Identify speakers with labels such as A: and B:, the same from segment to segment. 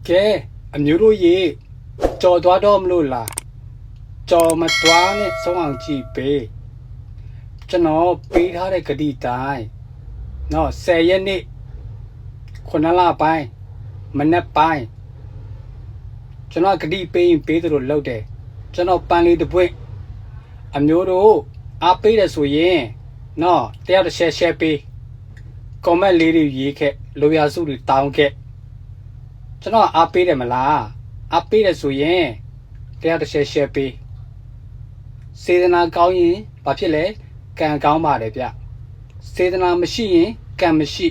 A: Kẻ ẩm nhớ đôi gì cho đoá đom luôn là cho mà đoá này sống hàng chỉ bê cho nó bê thá đây cái đi tài nó xe yên điคนนั้นล่าไปมันแนบไปฉันว่าคดีเปย์เปย์ตลอดเล่าเดฉันเอาปันเลยตะเว้ยอำမျိုးတို့အားပေးတယ်ဆိုရင်နော်တရားတစ်ချက်ရှယ်ပေး comment လေးတွေရေးခဲ့လိုရာစုတွေတောင်းခဲ့ကျွန်တော်အားပေးတယ်မလားအားပေးတယ်ဆိုရင်တရားတစ်ချက်ရှယ်ပေးစေတနာကောင်းရင်ဘာဖြစ်လဲကံကောင်းပါတယ်ဗျစေတနာမရှိရင်ကံမရှိ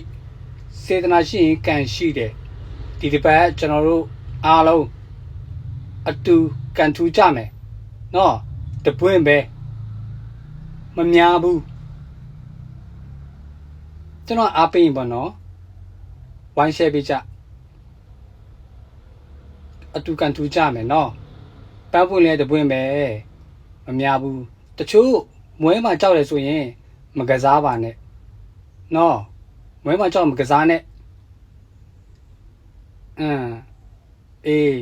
A: စေတနာရှိရင်ကံရှိတယ်ဒီတစ်ပတ်ကျွန်တော်တို့အားလုံးအတူကံထူးကြမယ်နော်တပွင့်ပဲမများဘူးကျွန်တော်အားပေးရင်ပေါ့နော်ဝိုင်းရှယ်ပေးကြအတူကံထူးကြမယ်နော်ပန်းပွင့်လဲတပွင့်ပဲမများဘူးတချို့မွဲမှာကြောက်တယ်ဆိုရင်မကစားပါနဲ့နော်မွဲမှာကြောက်မကစားနဲ့အေး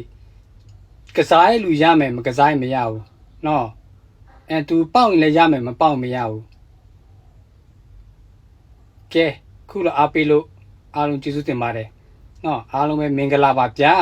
A: ကစားရလူရမယ်မကစားရင်မရဘူးနော်သူပေါက်ရင်လည်းရမယ်မပေါက်မရဘူးကဲခုလိုအားပေးလို့အားလုံးကျေးဇူးတင်ပါတယ်နော်အားလုံးပဲမင်္ဂလာပါဗျာ